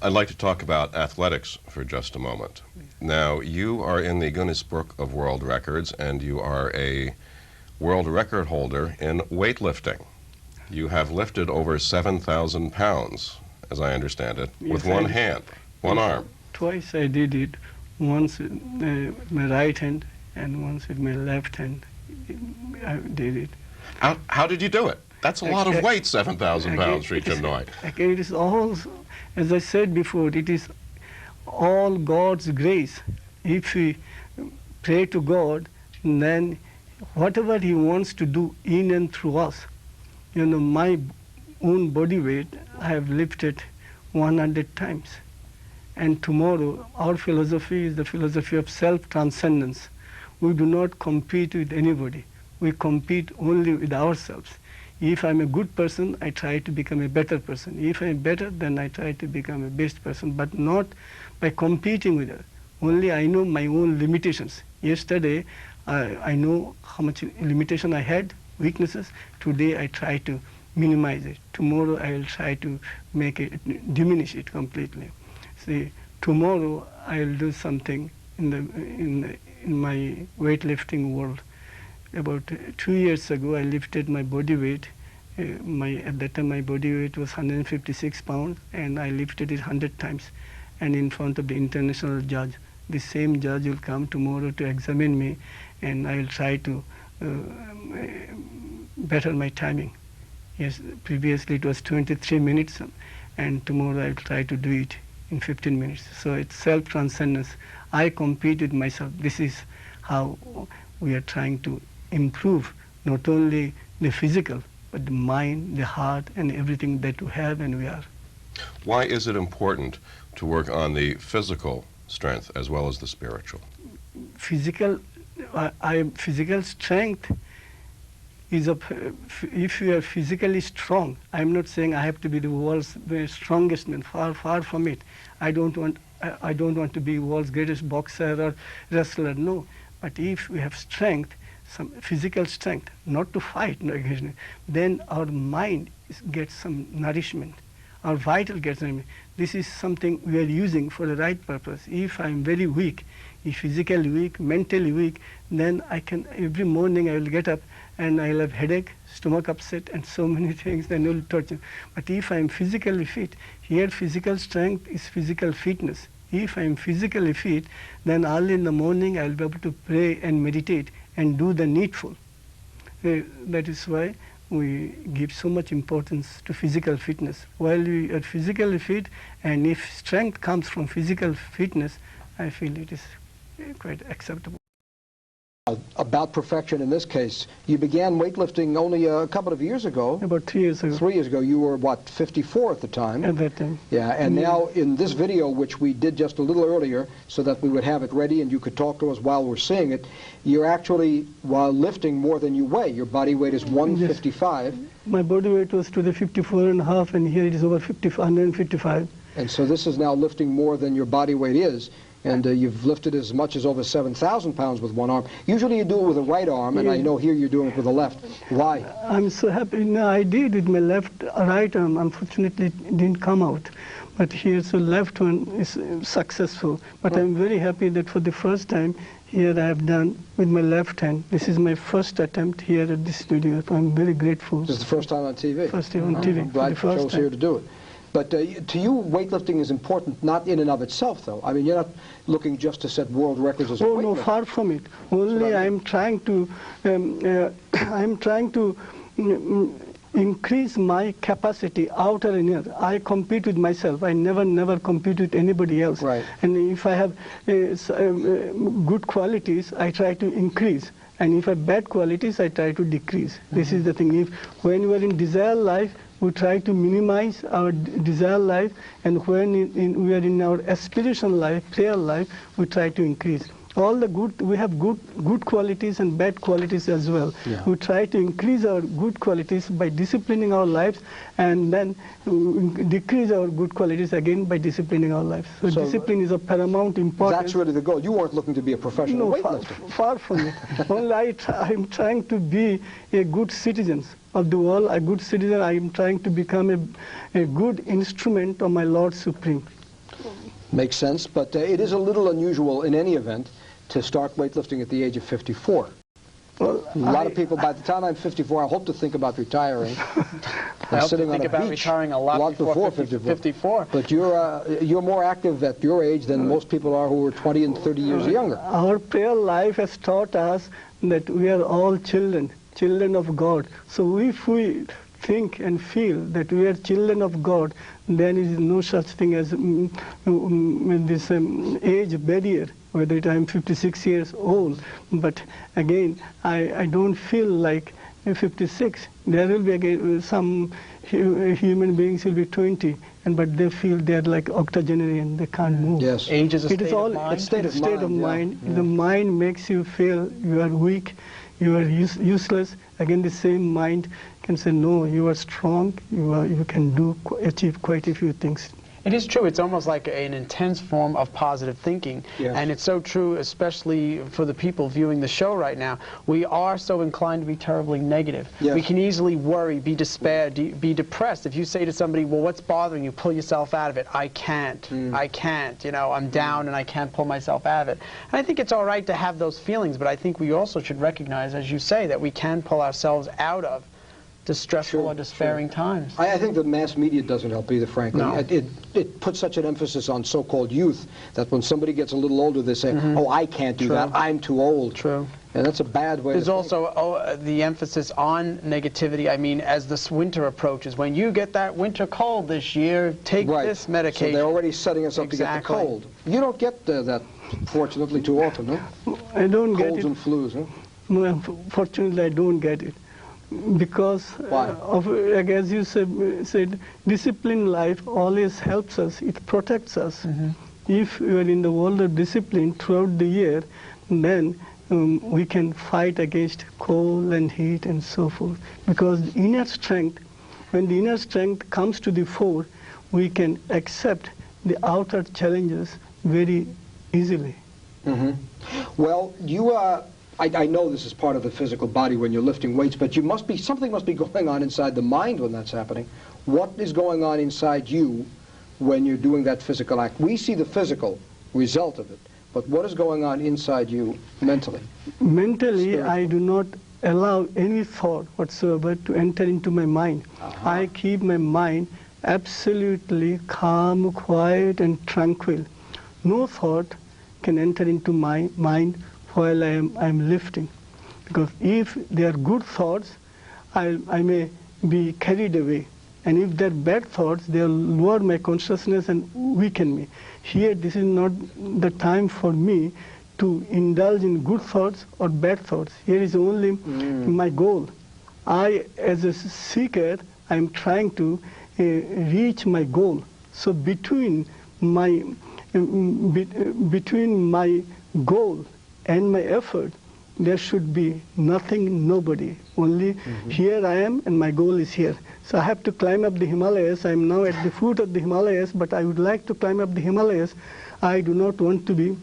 I'd like to talk about athletics for just a moment. Now, you are in the Guinness Book of World Records, and you are a world record holder in weightlifting. You have lifted over 7,000 pounds, as I understand it, with one hand, one arm. Twice I did it, once with my right hand and once with my left hand. I did it. How did you do it? That's a lot of weight, 7,000 pounds, Shri Чинмой. Again, it is all, as I said before, it is all God's grace. If we pray to God, then whatever He wants to do in and through us, you know, my own body weight, I have lifted 100 times. And tomorrow, our philosophy is the philosophy of self-transcendence. We do not compete with anybody. We compete only with ourselves. If I'm a good person, I try to become a better person. If I'm better, then I try to become a best person, but not by competing with others. Only I know my own limitations. Yesterday, I know how much limitation I had, weaknesses. Today, I try to minimize it. Tomorrow, I will try to make it, diminish it completely. See, tomorrow, I will do something in my weightlifting world. About 2 years ago, I lifted my body weight. At that time, my body weight was 156 pounds, and I lifted it 100 times, and in front of the international judge. The same judge will come tomorrow to examine me, and I will try to better my timing. Yes, previously it was 23 minutes, and tomorrow I will try to do it in 15 minutes. So it's self-transcendence. I compete with myself. This is how we are trying to improve not only the physical, but the mind, the heart, and everything that we have and we are. Why is it important to work on the physical strength as well as the spiritual? Physical strength is if you are physically strong. I'm not saying I have to be the world's strongest man. Far from it. I don't want to be world's greatest boxer or wrestler. No, but if we have strength, some physical strength, not to fight, no, then our mind gets some nourishment. Our vital gets nourishment. This is something we are using for the right purpose. If I'm very weak, if physically weak, mentally weak, then I can, every morning I will get up and I'll have headache, stomach upset, and so many things, then it will torture. But if I'm physically fit, here physical strength is physical fitness. If I'm physically fit, then early in the morning I'll be able to pray and meditate and do the needful. That is why we give so much importance to physical fitness. While we are physically fit, and if strength comes from physical fitness, I feel it is quite acceptable. About perfection in this case, you began weightlifting only a couple of years ago. About 3 years ago. 3 years ago. You were, what, 54 at the time? At that time. Yeah, and now in this video, which we did just a little earlier, so that we would have it ready and you could talk to us while we're seeing it, you're actually, while lifting more than you weigh. Your body weight is 155. Yes. My body weight was to the 54.5, and here it is over 155. And so this is now lifting more than your body weight is. And you've lifted as much as over 7,000 pounds with one arm. Usually you do it with the right arm, and I know here you're doing it with the left. Why? I'm so happy. No, I did with my right arm. Unfortunately, it didn't come out. But here, so left one is successful. But I'm very happy that for the first time, here I have done with my left hand. This is my first attempt here at the studio. So I'm very grateful. This is the first time on TV? First time on TV. I'm glad you chose here to do it. But to you, weightlifting is important, not in and of itself, though. I mean, you're not looking just to set world records as a weightlifter. Oh, no, far from it. Only I'm trying to, increase my capacity, outer and inner. I compete with myself. I never compete with anybody else. Right. And if I have good qualities, I try to increase. And if I have bad qualities, I try to decrease. This is the thing. When we are in desire life, we try to minimize our desire life, and when we are in our aspirational life, prayer life, we try to increase. All the good, we have good qualities and bad qualities as well. Yeah. We try to increase our good qualities by disciplining our lives, and then decrease our good qualities again by disciplining our lives. So discipline is of paramount importance. That's really the goal. You weren't looking to be a professional weightlifter. Far from it. Only I'm trying to be a good citizen of the world, a good citizen. I am trying to become a good instrument of my Lord Supreme. Makes sense, but it is a little unusual in any event to start weightlifting at the age of 54. Well, A lot of people, by the time I'm 54, I hope to think about retiring. I hope to sitting think on a about beach retiring a lot before 54. But you're more active at your age than most people are who are 20 and 30 years younger. Our prayer life has taught us that we are all children of God. So if we think and feel that we are children of God, then there is no such thing as this age barrier, whether I am 56 years old. But again, I don't feel like 56. There will be again some human beings will be 20, but they feel they're like octogenarian, they can't move. Yes. Age is a It is state all of mind. It's state of mind, yeah. The mind makes you feel you are weak, you are useless. Again, the same mind can say, no, you are strong, you can achieve quite a few things. It is true. It's almost like an intense form of positive thinking. Yes. And it's so true, especially for the people viewing the show right now. We are so inclined to be terribly negative. Yes. We can easily worry, be despair, be depressed. If you say to somebody, well, what's bothering you? Pull yourself out of it. I can't. I can't. You know, I'm down and I can't pull myself out of it. And I think it's all right to have those feelings, but I think we also should recognize, as you say, that we can pull ourselves out of distressful or despairing times. I think the mass media doesn't help either, frankly. No. It puts such an emphasis on so-called youth that when somebody gets a little older, they say, oh, I can't do that, I'm too old. True. And that's a bad way There's to also the emphasis on negativity. I mean, as this winter approaches, when you get that winter cold this year, take this medication. So they're already setting us up to get the cold. You don't get that, fortunately, too often, huh? I don't get Colds it. and flus, huh? No, fortunately, I don't get it. Because of, as you said, disciplined life always helps us, it protects us. If we are in the world of discipline throughout the year, then we can fight against cold and heat and so forth. Because the inner strength, when the inner strength comes to the fore, we can accept the outer challenges very easily. Well, you I know this is part of the physical body when you're lifting weights, but something must be going on inside the mind when that's happening. What is going on inside you when you're doing that physical act? We see the physical result of it, but what is going on inside you mentally? Mentally, I do not allow any thought whatsoever to enter into my mind. I keep my mind absolutely calm, quiet, and tranquil. No thought can enter into my mind while I am lifting. Because if they are good thoughts, I may be carried away. And if they're bad thoughts, they'll lower my consciousness and weaken me. Here, this is not the time for me to indulge in good thoughts or bad thoughts. Here is only my goal. I, as a seeker, I'm trying to reach my goal. So between my goal and my effort, there should be nothing, nobody. Only here I am and my goal is here. So I have to climb up the Himalayas. I'm now at the foot of the Himalayas, but I would like to climb up the Himalayas. I do not want to be,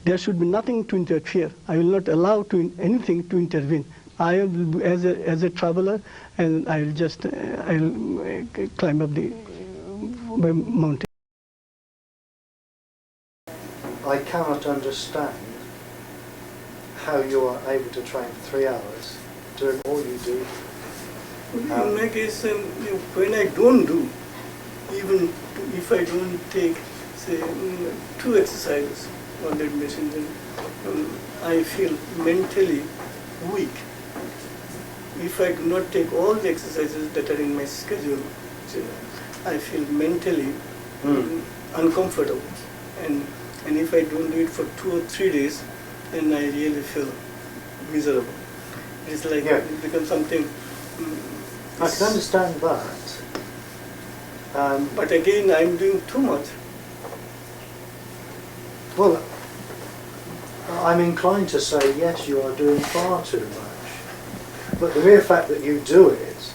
there should be nothing to interfere. I will not allow anything to intervene. I am as a traveler, and I'll climb up the mountain. I cannot understand how you are able to train for 3 hours, doing all you do. In my case, when I don't do, even if I don't take, say, 2 exercises on that machine, then I feel mentally weak. If I do not take all the exercises that are in my schedule, I feel mentally uncomfortable. And if I don't do it for 2 or 3 days, then I really feel miserable. It's like it becomes something. I can understand that. But again, I'm doing too much. Well, I'm inclined to say yes, you are doing far too much. But the mere fact that you do it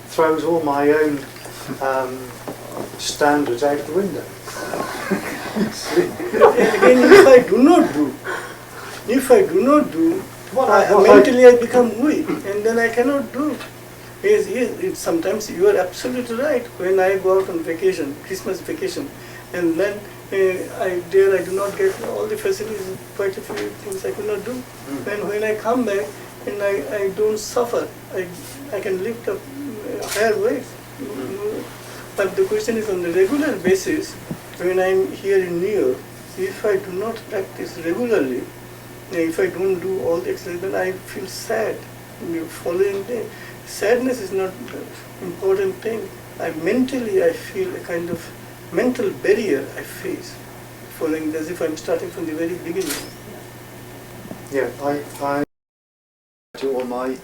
throws all my own standards out the window. Again, if I do not do, mentally I become weak, and then I cannot do. Sometimes you are absolutely right. When I go out on vacation, Christmas vacation, And then I do not get all the facilities, quite a few things I could not do. And when I come back, and I don't suffer, I can lift up higher weights. But the question is, on a regular basis, when I'm here in New York, if I do not practice regularly, if I don't do all the exercise, then I feel sad. The following day, sadness is not the important thing. Mentally, I feel a kind of mental barrier I face, following as if I'm starting from the very beginning. Yeah, I to all my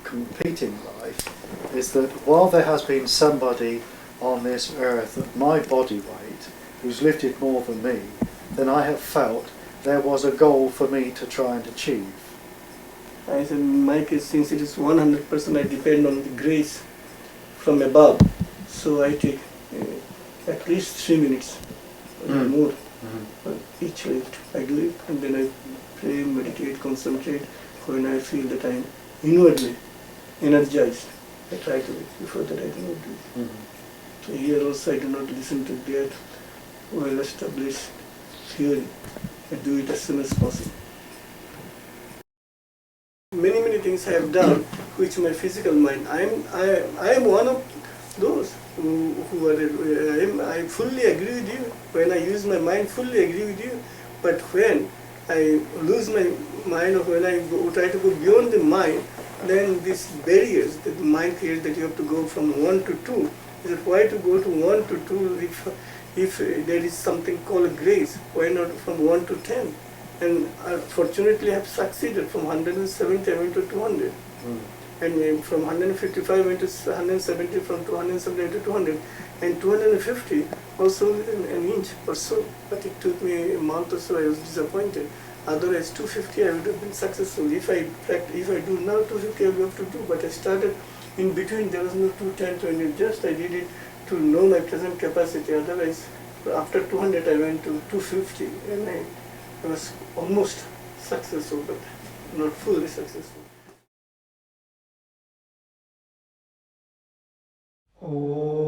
competing life is that while there has been somebody on this earth at my body weight who's lifted more than me, then I have felt there was a goal for me to try and achieve. I said, in my case, since it is 100%, I depend on the grace from above. So I take at least 3 minutes or more for each lift. I do it, and then I pray, meditate, concentrate. When I feel that I am inwardly energized, I try to do it. Before that, I do not do it. So here also, I do not listen to that well-established theory. I do it as soon as possible. Many things I have done, which my physical mind. I am one of those who are. I fully agree with you. When I use my mind, fully agree with you. But when I lose my mind, or when I try to go beyond the mind, then these barriers that the mind creates, that you have to go from 1 to 2. Is that why to go to 1 to 2 if there is something called grace? Why not from 1 to 10? And fortunately, I have succeeded. From 170 I went to 200. And from 155 went to 170, from 270 to 200. And 250 also within an inch or so. But it took me a month or so, I was disappointed. Otherwise, 250 I would have been successful. If I do now 250, I will have to do. But I started in between, there was no 210, 20. Just I did it to know my present capacity. Otherwise, after 200, I went to 250. And I was almost successful, but not fully successful. Oh.